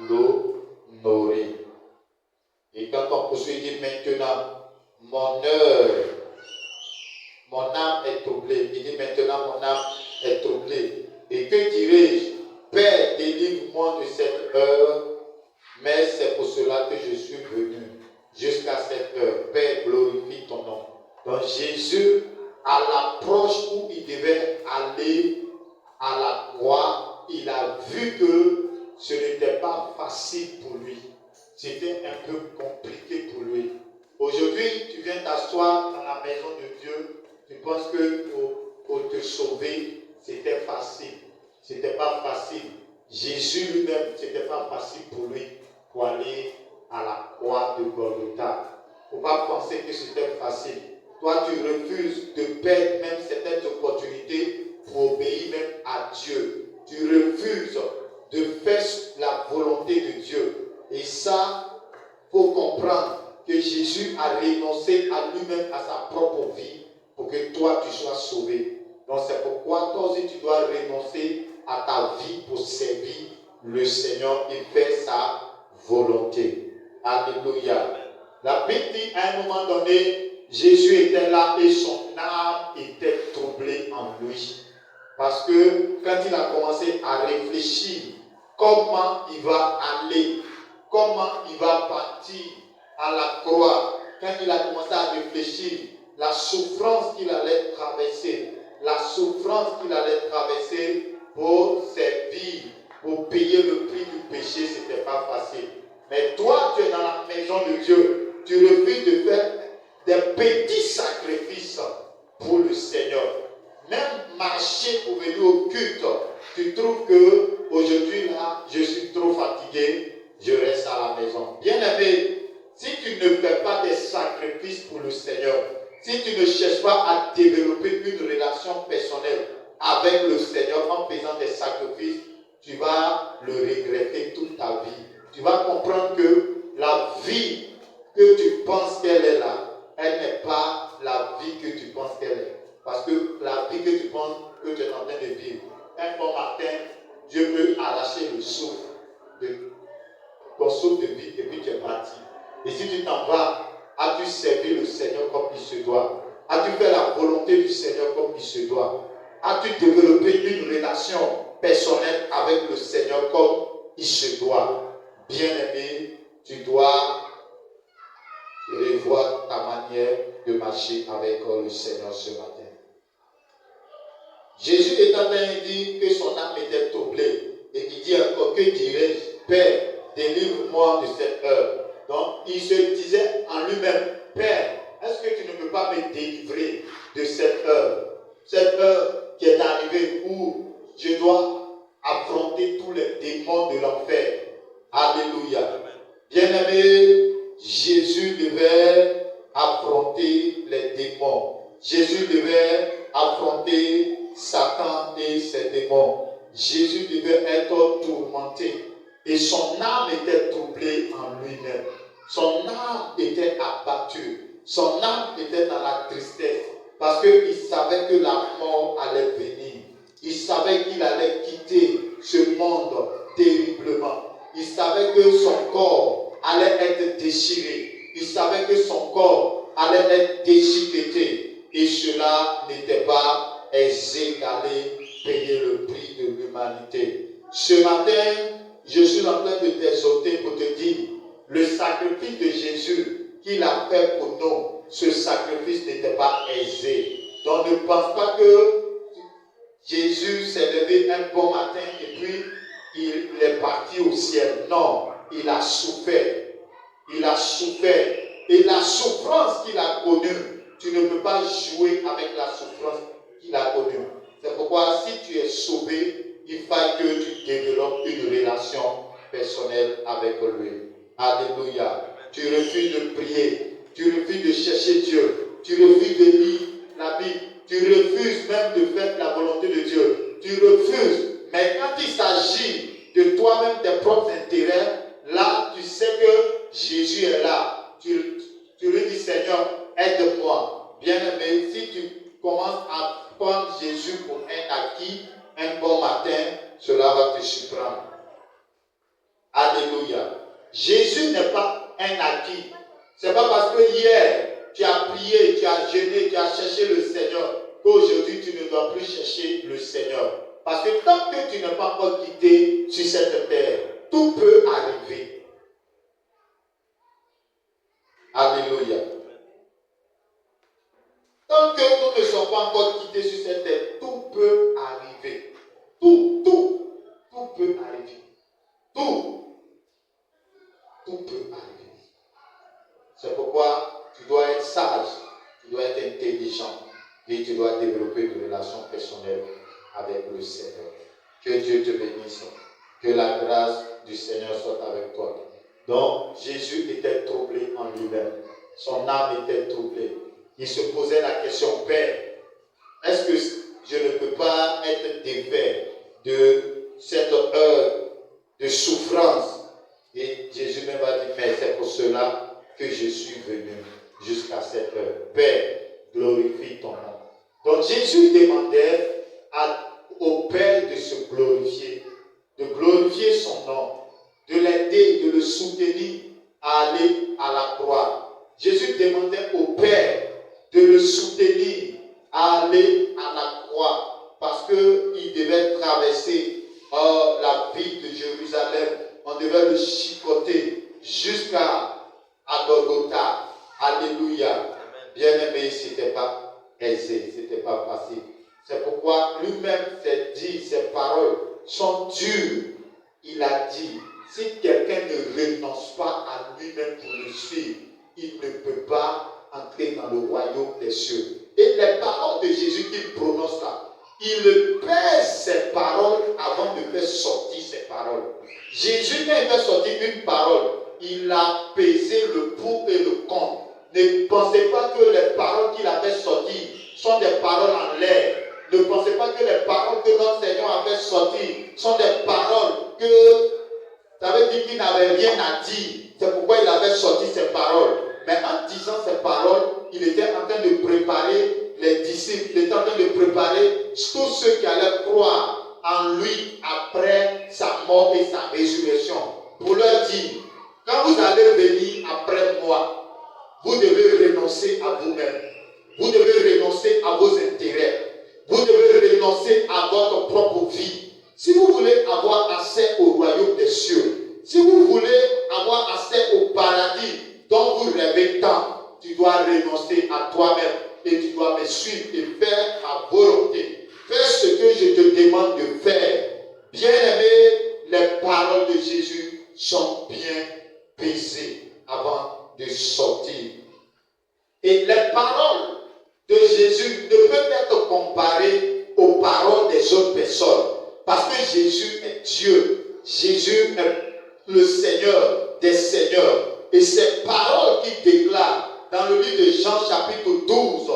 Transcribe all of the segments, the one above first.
l'honorer. Et quand on poursuit, il dit maintenant, mon âme est troublée. Il dit maintenant, mon âme est troublée. Et que dirai-je? Père, délivre-moi de cette heure, mais c'est pour cela que je suis venu jusqu'à cette heure. Père, glorifie ton nom. Donc Jésus, à l'approche où il devait aller à la croix, il a vu que ce n'était pas facile pour lui. C'était un peu compliqué pour lui. Aujourd'hui, tu viens t'asseoir dans la maison de Dieu. Tu penses que pour te sauver, c'était facile. C'était pas facile. Jésus lui-même, c'était pas facile pour lui pour aller à la croix de Golgotha. Il ne faut pas penser que c'était facile. Toi, tu refuses de perdre même certaines opportunités pour obéir même à Dieu. Tu refuses de faire la volonté de Dieu. Et ça, il faut comprendre que Jésus a renoncé à lui-même, à sa propre vie, pour que toi, tu sois sauvé. Donc, c'est pourquoi toi aussi, tu dois renoncer à ta vie pour servir le Seigneur et faire sa volonté. Alléluia. La Bible dit, à un moment donné, Jésus était là et son âme était troublée en lui. Parce que quand il a commencé à réfléchir, comment il va aller, comment il va partir à la croix, quand il a commencé à réfléchir, la souffrance qu'il allait traverser, pour servir, pour payer le prix du péché, ce n'était pas facile. Mais toi, tu es dans la maison de Dieu, tu refuses de faire des petits sacrifices pour le Seigneur. Même marcher pour venir au culte, tu trouves que aujourd'hui là, je suis trop fatigué, je reste à la maison. Bien-aimé, si tu ne fais pas des sacrifices pour le Seigneur, si tu ne cherches pas à développer une relation personnelle avec le Seigneur en faisant des sacrifices, tu vas le regretter toute ta vie. Tu vas comprendre que la vie que tu penses qu'elle est là, elle n'est pas la vie que tu penses qu'elle est. Parce que la vie que tu penses que tu es en train de vivre, un bon matin, Dieu peut arracher le souffle, ton souffle de vie, et puis tu es parti. Et si tu t'en vas, as-tu servi le Seigneur comme il se doit? As-tu fait la volonté du Seigneur comme il se doit? As-tu développé une relation personnelle avec le Seigneur comme il se doit? Bien-aimé, tu dois revoir ta manière de marcher avec le Seigneur ce matin. Jésus est en train de dire que son âme était troublée. Et il dit encore, que dirais-je? Père, délivre-moi de cette heure. Donc, il se disait en lui-même, Père, est-ce que tu ne peux pas me délivrer de cette heure? Cette heure qui est arrivée où je dois affronter tous les démons de l'enfer. Alléluia. Bien-aimé, Jésus devait affronter les démons. Jésus devait affronter Satan et ses démons. Jésus devait être tourmenté. Et son âme était troublée en lui-même. Son âme était abattue. Son âme était dans la tristesse. Parce qu'il savait que la mort allait venir. Il savait qu'il allait quitter ce monde terriblement. Il savait que son corps allait être déchiré. Il savait que son corps allait être déchiqueté. Et cela n'était pas aisé d'aller payer le prix de l'humanité. Ce matin, je suis en train de t'exhorter pour te dire, le sacrifice de Jésus qu'il a fait pour nous, ce sacrifice n'était pas aisé. Donc ne pense pas que Jésus s'est levé un bon matin et puis il est parti au ciel. Non, il a souffert. Il a souffert. Et la souffrance qu'il a connue, tu ne peux pas jouer avec la souffrance qu'il a connue. C'est pourquoi si tu es sauvé, il faut que tu développes une relation personnelle avec lui. Alléluia. Tu refuses de prier. Tu refuses de chercher Dieu. Tu refuses de lire la Bible. Tu refuses même de faire la volonté de Dieu. Tu refuses. Mais quand il s'agit de toi-même, tes propres intérêts, là, tu sais que Jésus est là. Tu lui dis, Seigneur, aide-moi. Bien-aimé, si tu commences à prendre Jésus pour un acquis, un bon matin, cela va te surprendre. Alléluia. Jésus n'est pas un acquis. Ce n'est pas parce que hier, tu as prié, tu as jeûné, tu as cherché le Seigneur, qu'aujourd'hui tu ne dois plus chercher le Seigneur. Parce que tant que tu n'es pas encore quitté sur cette terre, tout peut arriver. Alléluia. Tant que nous ne sommes pas encore quittés sur cette terre, tout peut arriver. Tout peut arriver. Tout peut arriver. C'est pourquoi tu dois être sage, tu dois être intelligent et tu dois développer des relations personnelles avec le Seigneur. Que Dieu te bénisse. Que la grâce du Seigneur soit avec toi. Donc, Jésus était troublé en lui-même. Son âme était troublée. Il se posait la question, Père, est-ce que je ne peux pas être défait de cette heure de souffrance? Et Jésus même a dit, mais c'est pour cela que je suis venu jusqu'à cette heure. Père, glorifie ton nom. Donc Jésus demandait au Père de se glorifier, de glorifier son nom, de l'aider, de le soutenir à aller à la croix. Jésus demandait au Père de le soutenir à aller à la croix parce qu'il devait traverser la ville de Jérusalem. On devait le chicoter jusqu'à Golgotha. Alléluia. Bien-aimé, ce n'était pas aisé, ce n'était pas facile. C'est pourquoi lui-même s'est dit, ses paroles sont dures. Il a dit, si quelqu'un ne renonce pas à lui-même pour le suivre, il ne peut pas entrer dans le royaume des cieux. Et les paroles de Jésus qu'il prononce là, il pèse ses paroles avant de faire sortir ses paroles. Jésus, quand il fait sortir une parole, il a pesé le pour et le contre. Ne pensez pas que les paroles qu'il a fait sortir sont des paroles en l'air. Ne pensez pas que les paroles que notre Seigneur a fait sortir sont des paroles que ça veut dire qu'il n'avait rien à dire. C'est pourquoi il avait sorti ses paroles. Mais en disant ces paroles, il était en train de préparer les disciples. Il était en train de préparer tous ceux qui allaient croire en lui après sa mort et sa résurrection. Pour leur dire, quand vous allez venir après moi, vous devez renoncer à vous-même. Vous devez renoncer à vos intérêts. Vous devez renoncer à votre propre vie. Si vous voulez avoir accès au royaume des cieux, si vous voulez avoir accès au paradis dont vous rêvez tant, tu dois renoncer à toi-même et tu dois me suivre et faire ma volonté. Fais ce que je te demande de faire. Bien-aimé, les paroles de Jésus sont bien pesées avant de sortir. Et les paroles de Jésus ne peuvent être comparées aux paroles des autres personnes. Parce que Jésus est Dieu. Jésus est le Seigneur des Seigneurs. Et ces paroles qu'il déclare dans le livre de Jean chapitre 12,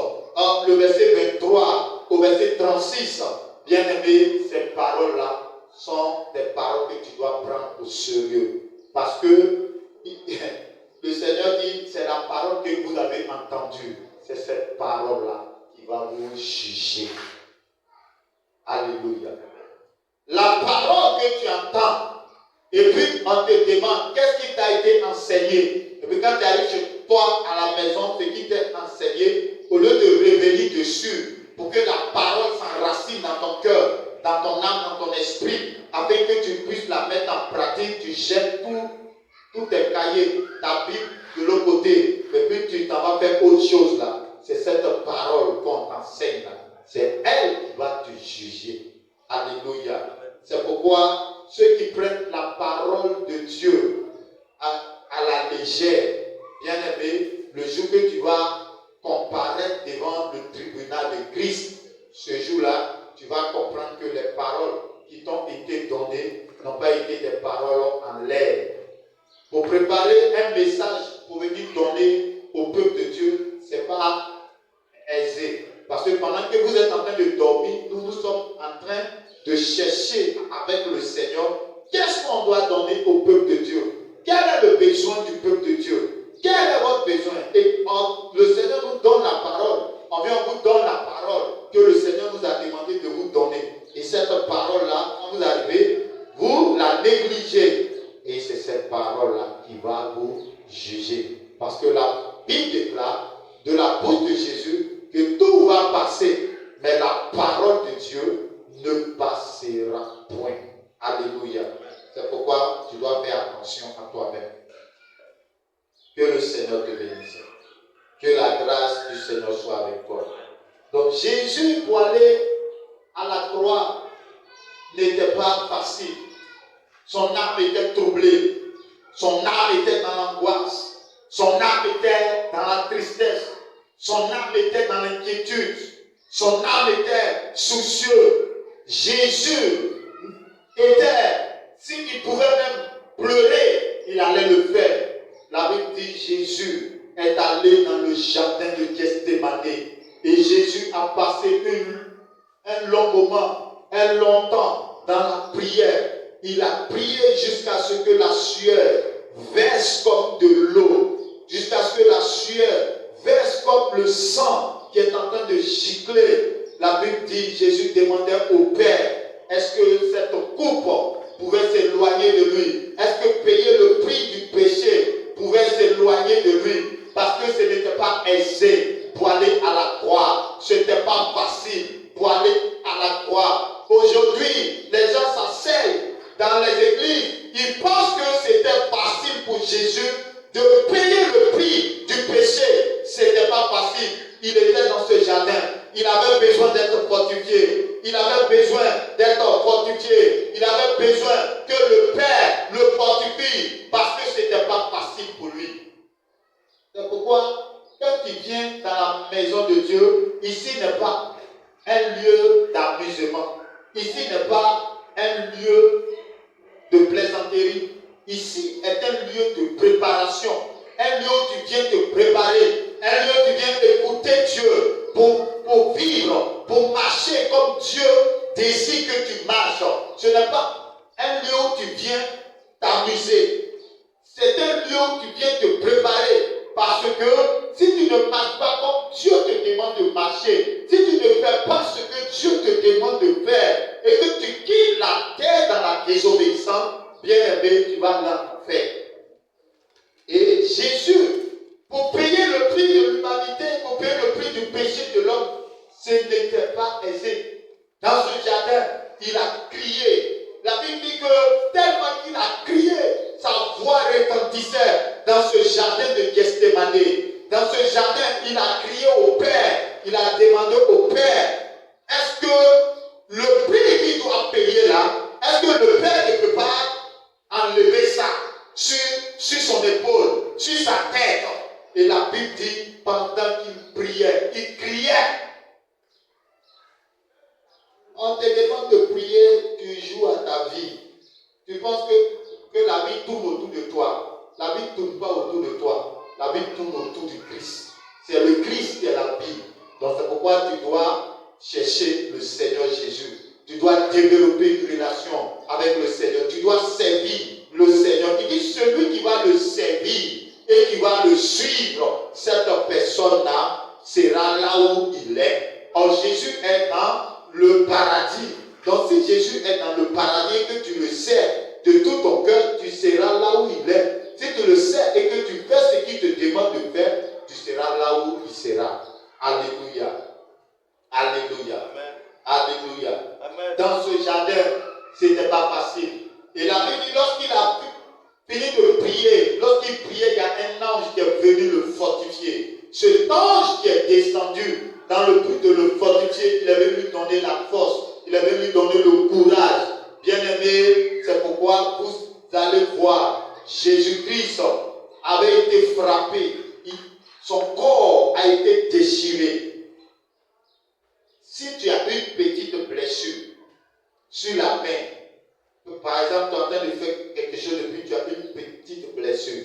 le verset 23 au verset 36, bien aimé, ces paroles-là sont des paroles que tu dois prendre au sérieux. Parce que le Seigneur dit, c'est la parole que vous avez entendue. C'est cette parole-là qui va vous juger. Alléluia. La parole que tu entends, et puis on te demande qu'est-ce qui t'a été enseigné. Et puis quand tu arrives chez toi à la maison, ce qui t'est enseigné, au lieu de revenir dessus, pour que la parole s'enracine dans ton cœur, dans ton âme, dans ton esprit, afin que tu puisses la mettre en pratique, tu jettes tous tes cahiers, ta Bible de l'autre côté, et puis tu t'en vas faire autre chose là. C'est cette parole qu'on t'enseigne là. C'est elle qui va te juger. Alléluia. C'est pourquoi ceux qui prennent la parole de Dieu à la légère, bien aimé, le jour que tu vas comparaître devant le tribunal de Christ, ce jour-là, tu vas comprendre que les paroles qui t'ont été données n'ont pas été des paroles en l'air. Pour préparer un message pour venir donner au peuple de Dieu, ce n'est pas aisé. Parce que pendant que vous êtes en train de dormir, nous sommes en train de chercher avec le Seigneur qu'est-ce qu'on doit donner au peuple de Dieu. Quel est le besoin du peuple de Dieu? Quel est votre besoin? Et le Seigneur nous donne la parole. On vous donne la parole que le Seigneur nous a demandé de vous donner. Et cette parole-là, quand vous arrivez, vous la négligez. Et c'est cette parole parole-là qui va vous juger. Parce que la Bible déclare de la bouche de Jésus que tout va passer, mais la parole de Dieu ne passera point. Alléluia. C'est pourquoi tu dois faire attention à toi-même. Que le Seigneur te bénisse. Que la grâce du Seigneur soit avec toi. Donc Jésus, pour aller à la croix, n'était pas facile. Son âme était troublée. Son âme était dans l'angoisse. Son âme était dans la tristesse. Son âme était dans l'inquiétude. Son âme était soucieux. Jésus était, s'il pouvait même pleurer, il allait le faire. La Bible dit Jésus est allé dans le jardin de Gethsémane et Jésus a passé un long moment, un long temps dans la prière. Il a prié jusqu'à ce que la sueur verse comme de l'eau, jusqu'à ce que la sueur verse comme le sang qui est en train de gicler. La Bible dit, Jésus demandait au Père, est-ce que cette coupe pouvait s'éloigner de lui? Est-ce que payer le prix du péché pouvait s'éloigner de lui? Parce que ce n'était pas aisé pour aller à la croix. Ce n'était pas facile pour aller à la croix. Aujourd'hui, les gens s'asseyent dans les églises. Ils pensent que c'était facile pour Jésus de payer le prix du péché. Ce n'était pas facile. Il était dans ce jardin. Il avait besoin d'être fortifié. Il avait besoin d'être fortifié. Il avait besoin que le Père le fortifie parce que ce n'était pas facile pour lui. C'est pourquoi, quand tu viens dans la maison de Dieu, ici n'est pas un lieu d'amusement. Ici n'est pas un lieu de plaisanterie. Ici est un lieu de préparation. Un lieu où tu viens te préparer. Un lieu où tu viens écouter Dieu pour vivre, pour marcher comme Dieu désire que tu marches. Ce n'est pas un lieu où tu viens t'amuser. C'est un lieu où tu viens te préparer. Parce que si tu ne marches pas comme Dieu te demande de marcher, si tu ne fais pas ce que Dieu te demande de faire, et que tu quittes la terre dans la désobéissance, bien aimé, tu vas l'enfer. Et Jésus, pour payer le prix de l'humanité, pour payer le prix du péché de l'homme, ce n'était pas aisé. Dans ce jardin, il a crié. La Bible dit que tellement qu'il a crié, sa voix retentissait dans ce jardin de Gethsémane. Dans ce jardin, il a crié au Père. Il a demandé au Père, est-ce que le prix qu'il doit payer là, est-ce que le Père ne peut pas enlever ça sur son épaule, sur sa tête? Et la Bible dit, pendant qu'il priait, il criait. On te demande de prier, tu joues à ta vie. Tu penses que la vie tourne autour de toi. La vie ne tourne pas autour de toi. La vie tourne autour du Christ. C'est le Christ qui est la vie. Donc c'est pourquoi tu dois chercher le Seigneur Jésus. Tu dois développer une relation avec le Seigneur. Tu dois servir le Seigneur. Il dit celui qui va le servir et qui va le suivre, cette personne-là sera là où il est. Or Jésus est dans le paradis. Donc si Jésus est dans le paradis et que tu le sais de tout ton cœur, tu seras là où il est. Si tu le sais et que tu fais ce qu'il te demande de faire, tu seras là où il sera. Alléluia. Alléluia. Amen. Alléluia. Amen. Dans ce jardin, ce n'était pas facile. Et la Bible dit, lorsqu'il a fini de prier, lorsqu'il priait, il y a un ange qui est venu le fortifier. Cet ange qui est descendu dans le but de le fortifier, il est venu lui donner la force, il est venu lui donner le courage. Bien-aimé, c'est pourquoi vous allez voir, Jésus-Christ avait été frappé, son corps a été déchiré. Si tu as une petite blessure sur la main, par exemple, tu es en train de faire quelque chose et puis tu as une petite blessure,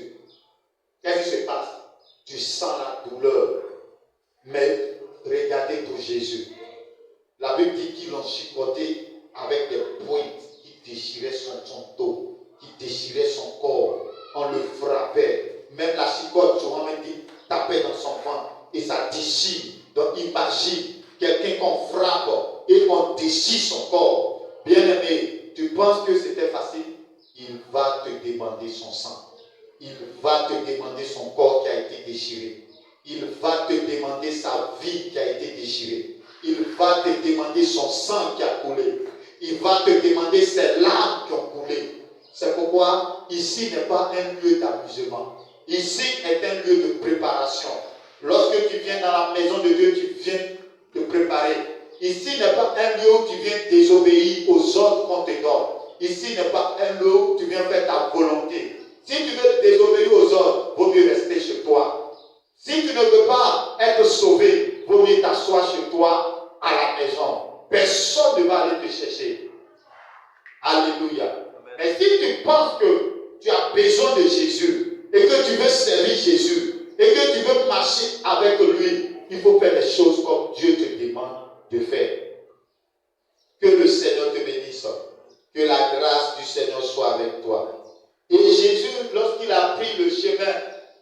qu'est-ce qui se passe? Tu sens la douleur. Mais regardez pour Jésus. La Bible dit qu'ils l'ont chicoté avec des pointes qui déchiraient son dos, qui déchiraient son corps. On le frappait. Même la chicote, souvent même dit, tapait dans son ventre et ça déchire. Donc imagine quelqu'un qu'on frappe et on déchire son corps. Bien-aimé, tu penses que c'était facile? il va te demander son sang. Il va te demander son corps qui a été déchiré. Il va te demander sa vie qui a été déchirée. Il va te demander son sang qui a coulé. Il va te demander ses larmes qui ont coulé. C'est pourquoi ici n'est pas un lieu d'amusement. Ici est un lieu de préparation. Lorsque tu viens dans la maison de Dieu, tu viens te préparer. Ici n'est pas un lieu où tu viens désobéir aux ordres qu'on te donne. Ici n'est pas un lieu où tu viens faire ta volonté. Si tu veux désobéir aux ordres, vaut mieux rester chez toi. Si tu ne veux pas être sauvé, vaut mieux t'asseoir chez toi à la maison. Personne ne va aller te chercher. Alléluia. Mais si tu penses que tu as besoin de Jésus et que tu veux servir Jésus et que tu veux marcher avec lui, il faut faire les choses comme Dieu te demande de faire. Que le Seigneur te bénisse. Que la grâce du Seigneur soit avec toi. Et Jésus, lorsqu'il a pris le chemin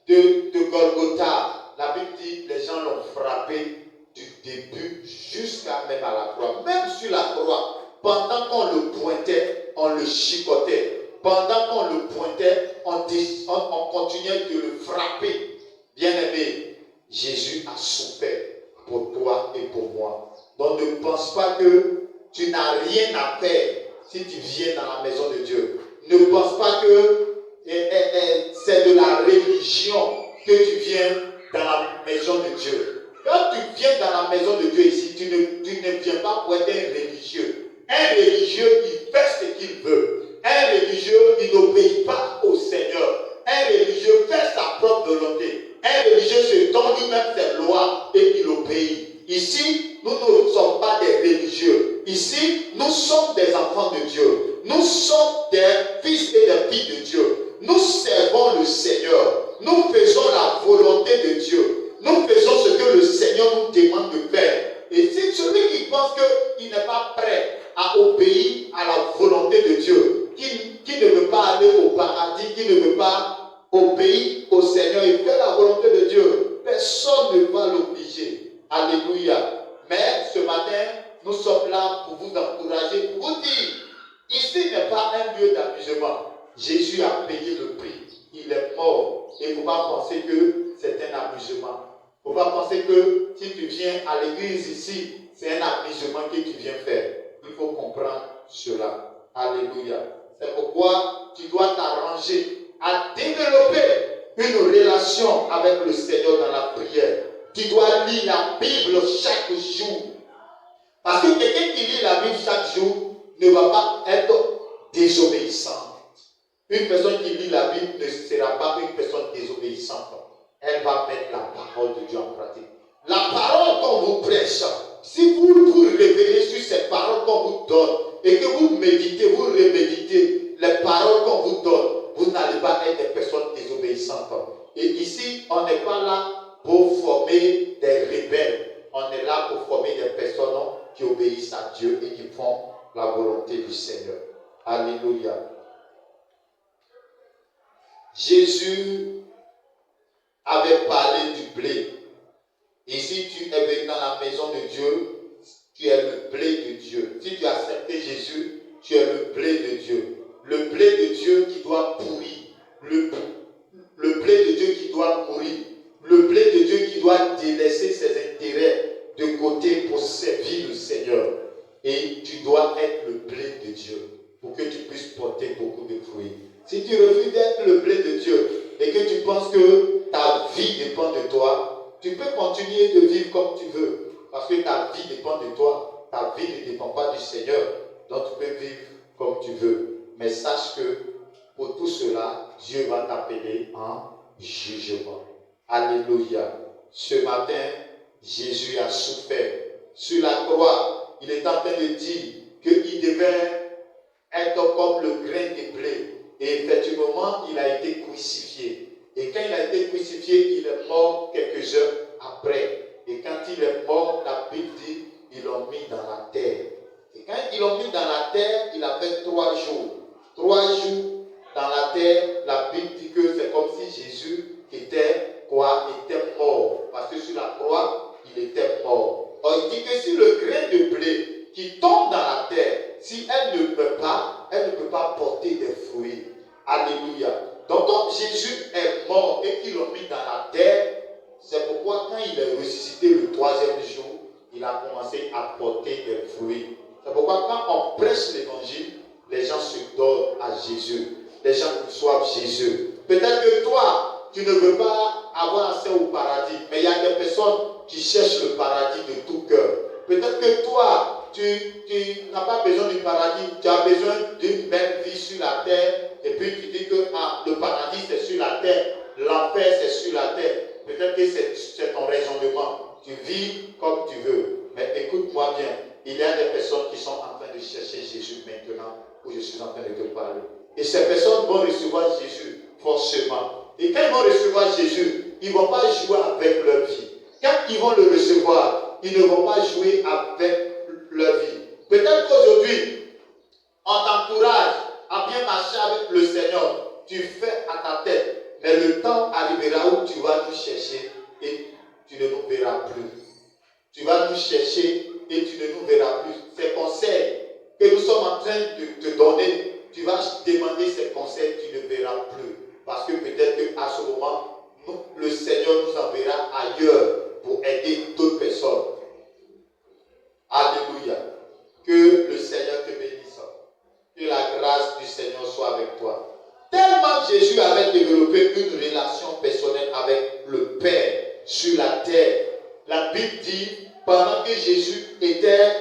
de Golgotha, la Bible dit que les gens l'ont frappé du début jusqu'à même à la croix. Même sur la croix, pendant qu'on le pointait, on le chicotait. Pendant qu'on le pointait, on continuait de le frapper. Bien-aimé, Jésus a souffert pour toi et pour moi. Donc ne pense pas que tu n'as rien à faire si tu viens dans la maison de Dieu. Ne pense pas que c'est de la religion que tu viens dans la maison de Dieu. Quand tu viens dans la maison de Dieu ici, tu ne viens pas pour être un religieux. Un religieux, il fait ce qu'il veut. Un religieux, il n'obéit pas au Seigneur. Un religieux fait sa propre volonté. Un religieux se donne lui-même ses lois et il obéit. Ici, nous ne sommes pas des religieux. Ici, nous sommes des enfants de Dieu. Nous sommes des fils et des filles de Dieu. Nous servons le Seigneur. Nous faisons la volonté de Dieu. Nous faisons ce que le Seigneur nous demande de faire. Et si celui qui pense qu'il n'est pas prêt à obéir à la volonté de Dieu, qui ne veut pas aller au paradis, qui ne veut pas obéir au Seigneur et faire la volonté de Dieu, personne ne va l'obliger. Alléluia. Mais ce matin, nous sommes là pour vous encourager, pour vous dire, ici n'est pas un lieu d'amusement. Jésus a payé le prix. Il est mort. Et il ne faut pas penser que c'est un amusement. Il ne faut pas penser que si tu viens à l'église ici, c'est un amusement que tu viens faire. Il faut comprendre cela. Alléluia. C'est pourquoi tu dois t'arranger à développer une relation avec le Seigneur dans la prière. Tu dois lire la Bible chaque jour. Parce que quelqu'un qui lit la Bible chaque jour ne va pas être désobéissant. Une personne qui lit la Bible ne sera pas une personne désobéissante. Elle va mettre la parole de Dieu en pratique. La parole qu'on vous prêche, si vous vous révélez sur ces paroles qu'on vous donne et que vous méditez, vous reméditez les paroles qu'on vous donne, vous n'allez pas être des personnes désobéissantes. Et ici, on n'est pas là pour former des rebelles. On est là pour former des personnes qui obéissent à Dieu et qui font la volonté du Seigneur. Alléluia. Jésus avait parlé du blé. Et si tu es venu dans la maison de Dieu, tu es le blé de Dieu. Si tu as accepté Jésus, tu es le blé de Dieu. Le blé de Dieu qui doit pourrir. Le blé de Dieu qui doit mourir. Le blé de Dieu qui doit délaisser ses intérêts de côté pour servir le Seigneur. Et tu dois être le blé de Dieu pour que tu puisses porter beaucoup de fruits. Si tu refuses d'être le blé de Dieu et que tu penses que ta vie dépend de toi, tu peux continuer de vivre comme tu veux parce que ta vie dépend de toi. Ta vie ne dépend pas du Seigneur. Donc tu peux vivre comme tu veux. Mais sache que pour tout cela, Dieu va t'appeler en jugement. Alléluia. Ce matin, Jésus a souffert. Sur la croix, il est en train de dire qu'il devait être comme le grain de blé. Et effectivement, il a été crucifié. Et quand il a été crucifié, il est mort quelques heures après. Et quand il est mort, la Bible dit, ils l'ont mis dans la terre. Et quand ils l'ont mis dans la terre, il a fait 3 jours. 3 jours dans la terre, la Bible dit que c'est comme si Jésus était mort. Parce que sur la croix, il était mort. Or, il dit que si le grain de blé qui tombe dans la terre, si elle ne peut pas porter des fruits. Alléluia. Donc comme Jésus est mort et qu'ils l'ont mis dans la terre, c'est pourquoi quand il est ressuscité le troisième jour, il a commencé à porter des fruits. C'est pourquoi quand on prêche l'évangile, les gens se donnent à Jésus. Les gens reçoivent Jésus. Peut-être que toi, tu ne veux pas avoir accès au paradis, mais il y a des personnes qui cherchent le paradis de tout cœur. Peut-être que toi, tu n'as pas besoin du paradis, tu as besoin d'une belle vie sur la terre, et puis tu dis que le paradis c'est sur la terre, l'enfer c'est sur la terre. Peut-être que c'est ton raisonnement. Tu vis comme tu veux. Mais écoute-moi bien, il y a des personnes qui sont en train de chercher Jésus maintenant, où je suis en train de te parler. Et ces personnes vont recevoir Jésus forcément. Et quand ils vont recevoir Jésus, ils ne vont pas jouer avec leur vie. Quand ils vont le recevoir, ils ne vont pas jouer avec leur vie. Peut-être qu'aujourd'hui, on t'encourage à bien marcher avec le Seigneur. Tu fais à ta tête. Mais le temps arrivera où tu vas nous chercher et tu ne nous verras plus. Tu vas nous chercher et tu ne nous verras plus. Ces conseils que nous sommes en train de te donner, tu vas demander ces conseils, tu ne verras plus. Parce que peut-être qu'à ce moment, le Seigneur nous enverra ailleurs pour aider d'autres personnes. Alléluia. Que le Seigneur te bénisse. Que la grâce du Seigneur soit avec toi. Tellement Jésus avait développé une relation personnelle avec le Père sur la terre. La Bible dit, pendant que Jésus était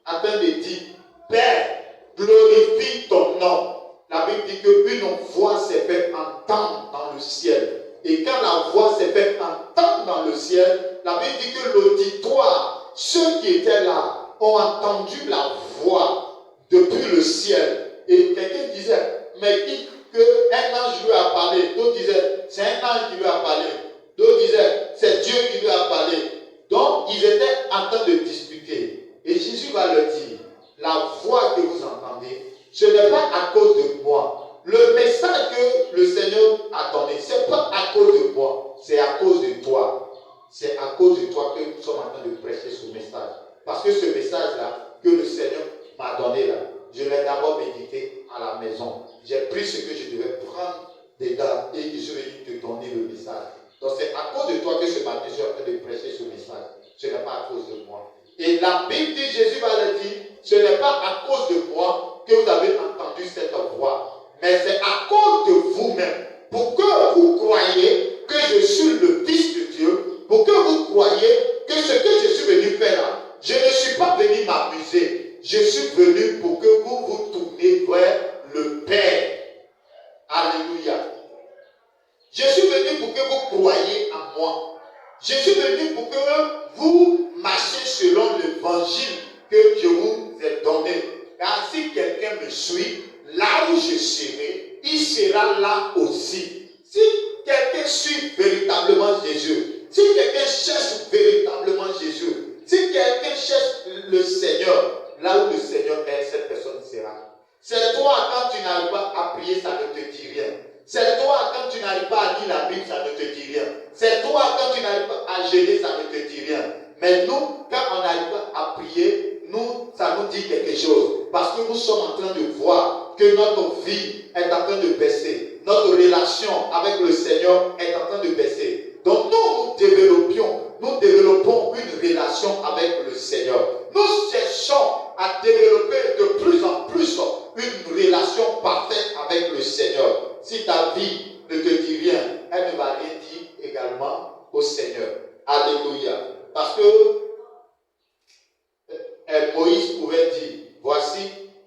en train de dire, Père, glorifie ton nom. La Bible dit qu'une voix s'est fait entendre dans le ciel. Et quand la voix s'est fait entendre dans le ciel, la Bible dit que l'auditoire, ceux qui étaient là, ont entendu la voix depuis le ciel. Et quelqu'un disait, mais qu'un ange lui a parlé. D'autres disaient, c'est un ange qui lui a parlé. D'autres disaient, c'est Dieu qui lui a parlé. Donc, ils étaient en train de discuter. Et Jésus va leur dire, la voix que vous entendez, ce n'est pas à cause de moi. Le message que le Seigneur a donné, ce n'est pas à cause de moi, c'est à cause de toi. C'est à cause de toi que nous sommes en train de prêcher ce message. Parce que ce message-là, que le Seigneur m'a donné là, je l'ai d'abord médité à la maison. J'ai pris ce que je devais prendre dedans et je suis venu te donner le message. Donc c'est à cause de toi que ce matin je suis en train de prêcher ce message. Ce n'est pas à cause de moi. Et la Bible dit, Jésus va le dire, ce n'est pas à cause de moi que vous avez entendu cette voix, mais c'est à cause de vous-même. Pour que vous croyiez que je suis le Fils de Dieu, pour que vous croyiez que ce que je suis venu faire là, je ne suis pas venu m'amuser. Je suis venu pour que vous vous tourniez vers le Père. Alléluia. Je suis venu pour que vous croyiez en moi. Je suis venu pour que vous marchiez selon l'évangile que je vous ai donné. Car si quelqu'un me suit, là où je serai, il sera là aussi. Si quelqu'un suit véritablement Jésus, si quelqu'un cherche véritablement Jésus, si quelqu'un cherche le Seigneur, là où le Seigneur est, cette personne sera. C'est toi, quand tu n'arrives pas à prier, ça ne te dit rien. C'est toi, quand tu n'arrives pas à lire la Bible, ça ne te dit rien. C'est toi, quand tu n'arrives pas à jeûner, ça ne te dit rien. Mais nous, quand on n'arrive pas à prier, ça nous dit quelque chose. Parce que nous sommes en train de voir que notre vie est en train de baisser. Notre relation avec le Seigneur est en train de baisser. Donc nous développons une relation avec le Seigneur. Nous cherchons à développer de plus en plus une relation parfaite avec le Seigneur. Si ta vie ne te dit rien, elle ne va rien dire également au Seigneur. Alléluia. Parce que Moïse pouvait dire, voici,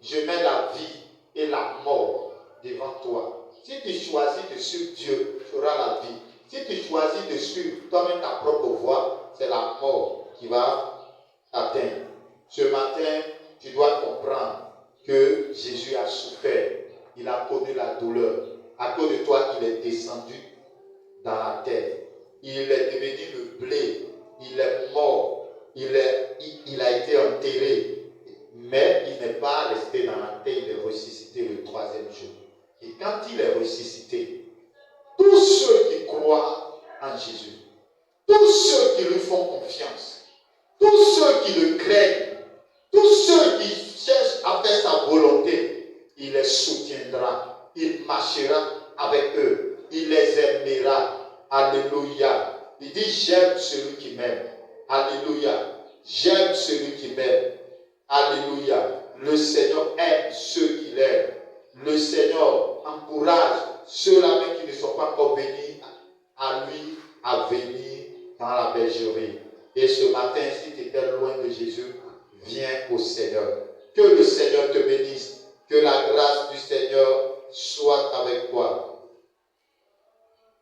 je mets la vie et la mort devant toi. Si tu choisis de suivre Dieu, tu auras la vie. Si tu choisis de suivre toi-même ta propre voie, c'est la mort qui va t'atteindre. Ce matin, tu dois comprendre que Jésus a souffert. Il a connu la douleur. À cause de toi, il est descendu dans la terre. Il est devenu le blé. Il est mort. Il a été enterré. Mais il n'est pas resté dans la terre. Il est ressuscité le troisième jour. Et quand il est ressuscité, tous ceux qui croient en Jésus, tous ceux qui lui font confiance, tous ceux qui le craignent, tous ceux qui cherchent à faire sa volonté, il les soutiendra. Il marchera m'aimera. Alléluia. Il dit, j'aime celui qui m'aime. Alléluia. J'aime celui qui m'aime. Alléluia. Le Seigneur aime ceux qui l'aiment. Le Seigneur encourage ceux-là même qui ne sont pas encore venus à lui à venir dans la bergerie. Et ce matin, si tu étais loin de Jésus, viens au Seigneur. Que le Seigneur te bénisse. Que la grâce du Seigneur soit avec toi.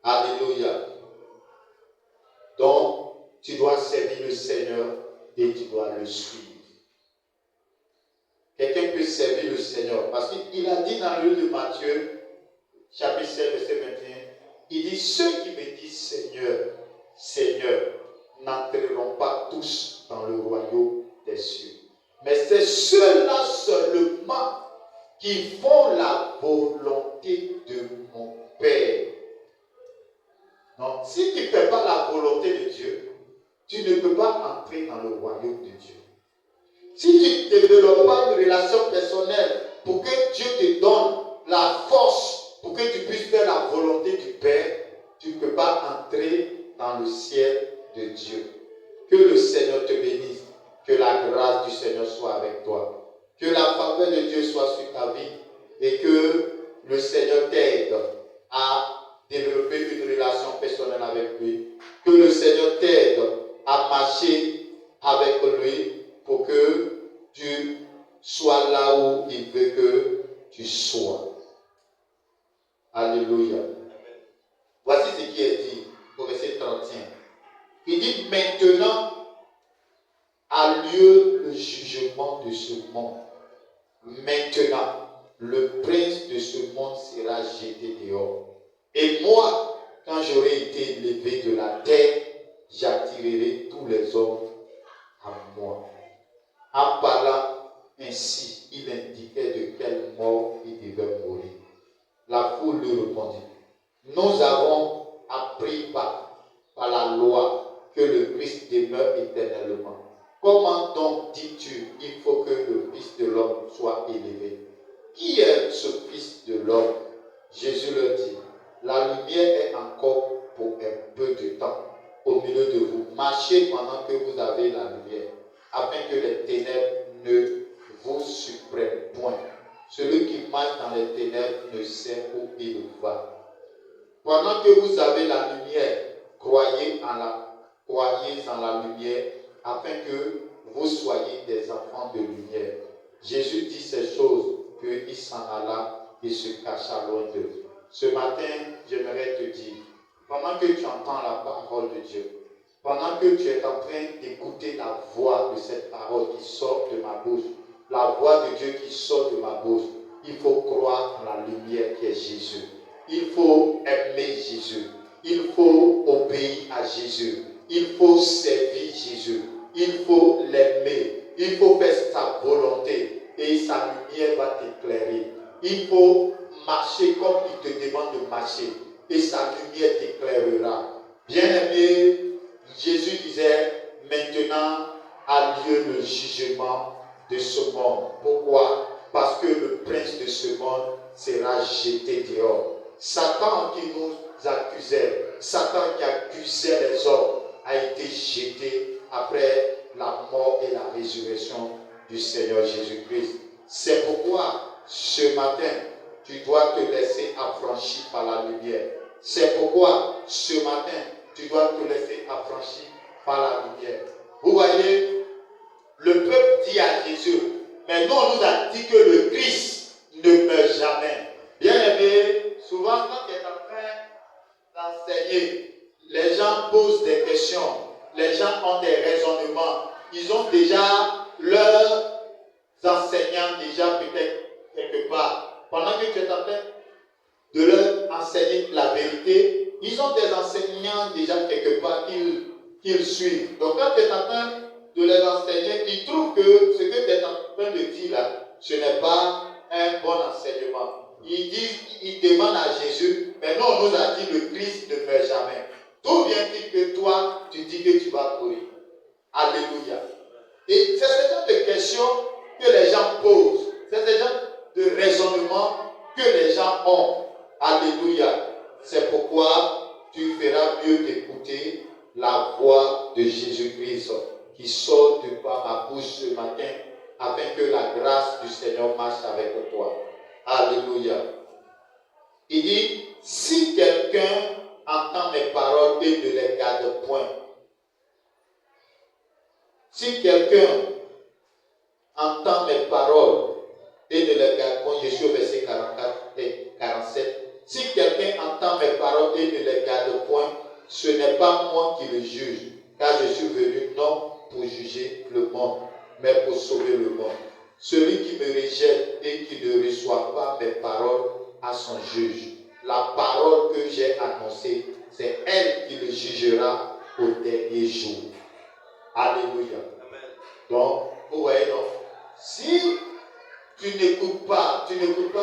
Alléluia. Donc, tu dois servir le Seigneur et tu dois le suivre. Quelqu'un peut servir le Seigneur parce qu'il a dit dans le livre de Matthieu, chapitre 7, verset 21, il dit, ceux qui me disent Seigneur, Seigneur, n'entreront pas tous dans le royaume des cieux. Mais c'est ceux-là seulement qui font la volonté de mon Père. Donc, si tu ne fais pas la volonté de Dieu, tu ne peux pas entrer dans le royaume de Dieu. Si tu ne développes pas une relation personnelle pour que Dieu te donne la force pour que tu puisses faire la volonté du Père, tu ne peux pas entrer dans le ciel de Dieu. Que le Seigneur te bénisse, que la grâce du Seigneur soit avec toi, que la faveur de Dieu soit sur ta vie et que le Seigneur t'aide à développer une relation personnelle avec lui, que le Seigneur t'aide à marcher avec lui pour que tu sois là où il veut que tu sois. Alléluia. Voici ce qui est dit au verset 31. Il dit, maintenant a lieu le jugement de ce monde. Maintenant, le prince de ce monde sera jeté dehors. Et moi, quand j'aurai été élevé de la terre, j'attirerai tous les hommes à moi. En parlant ainsi, il indiquait de quelle mort il devait mourir. La foule lui répondit, nous avons appris par la loi que le Christ demeure éternellement. Comment donc dis-tu, il faut que le Fils de l'homme soit élevé? Qui est ce Fils de l'homme? Jésus leur dit, la lumière est encore pour un peu de temps au milieu de vous. Marchez pendant que vous avez la lumière, afin que les ténèbres ne vous surprennent point. Celui qui marche dans les ténèbres ne sait où il va. Pendant que vous avez la lumière, croyez en la lumière, afin que vous soyez des enfants de lumière. Jésus dit ces choses, puis il s'en alla et se cacha loin d'eux. Ce matin, j'aimerais te dire, pendant que tu entends la parole de Dieu, pendant que tu es en train d'écouter la voix de cette parole qui sort de ma bouche, la voix de Dieu qui sort de ma bouche, il faut croire en la lumière qui est Jésus. Il faut aimer Jésus. Il faut obéir à Jésus. Il faut servir Jésus. Il faut l'aimer. Il faut faire sa volonté et sa lumière va t'éclairer. Il faut marcher comme il te demande de marcher et sa lumière t'éclairera. Bien-aimé, Jésus disait, maintenant a lieu le jugement de ce monde. Pourquoi? Parce que le prince de ce monde sera jeté dehors. Satan qui nous accusait, Satan qui accusait les hommes, a été jeté après la mort et la résurrection du Seigneur Jésus-Christ. C'est pourquoi ce matin, tu dois te laisser affranchir par la lumière. C'est pourquoi ce matin, tu dois te laisser affranchir par la lumière. Vous voyez, le peuple dit à Jésus, mais nous, on nous a dit que le Christ ne meurt jamais. Bien aimé, souvent quand tu es en train d'enseigner, les gens posent des questions, les gens ont des raisonnements, ils ont déjà leurs enseignants déjà peut-être quelque part. Pendant que tu es en train de leur enseigner la vérité, ils ont des enseignants déjà quelque part qu'ils suivent. Donc quand tu es en train de les enseigner, ils trouvent que ce que tu es en train de dire là, ce n'est pas un bon enseignement. Ils demandent à Jésus, mais non, on nous a dit le Christ ne meurt jamais. D'où vient-il que toi, tu dis que tu vas mourir? Alléluia. Et c'est ce genre de questions que les gens posent. C'est ce genre de raisonnement que les gens ont. Alléluia. C'est pourquoi tu feras mieux d'écouter la voix de Jésus-Christ qui sort de par ma bouche ce matin, afin que la grâce du Seigneur marche avec toi. Alléluia. Il dit, si quelqu'un entend mes paroles et ne les garde point, si quelqu'un entend mes paroles et ne les garde point, je suis au verset 44 et 47, si quelqu'un entend mes paroles et ne les garde point, ce n'est pas moi qui le juge, car je suis venu non pour juger le monde, mais pour sauver le monde. Celui qui me rejette et qui ne reçoit pas mes paroles a son juge. La parole que j'ai annoncée, c'est elle qui le jugera au dernier jour. Alléluia. Amen. Donc, vous voyez, donc, si tu n'écoutes pas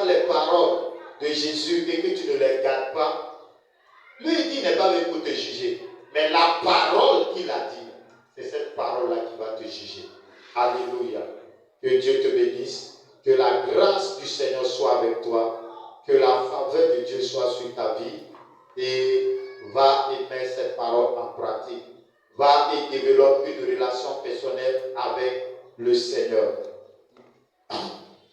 les paroles de Jésus et que tu ne les gardes pas, lui il dit, n'est pas venu pour te juger. Mais la parole qu'il a dit, c'est cette parole-là qui va te juger. Alléluia. Que Dieu te bénisse. Que la grâce du Seigneur soit avec toi. Que la faveur de Dieu soit sur ta vie. Et va et mettre cette parole en pratique. Va et développe une relation personnelle avec le Seigneur.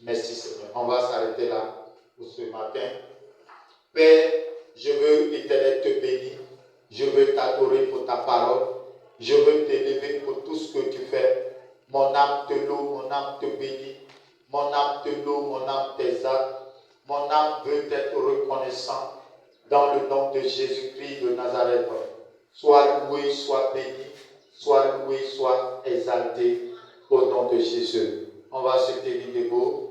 Merci Seigneur. On va s'arrêter là pour ce matin. Père, je veux, Éternel, te bénir. Je veux t'adorer pour ta parole. Je veux t'élever pour tout ce que tu fais. Mon âme te loue, mon âme te bénit. Mon âme te loue, mon âme t'exalte. Mon âme veut être reconnaissant dans le nom de Jésus-Christ de Nazareth. Sois loué, sois béni, sois loué, sois exalté au nom de Jésus. On va se tenir debout.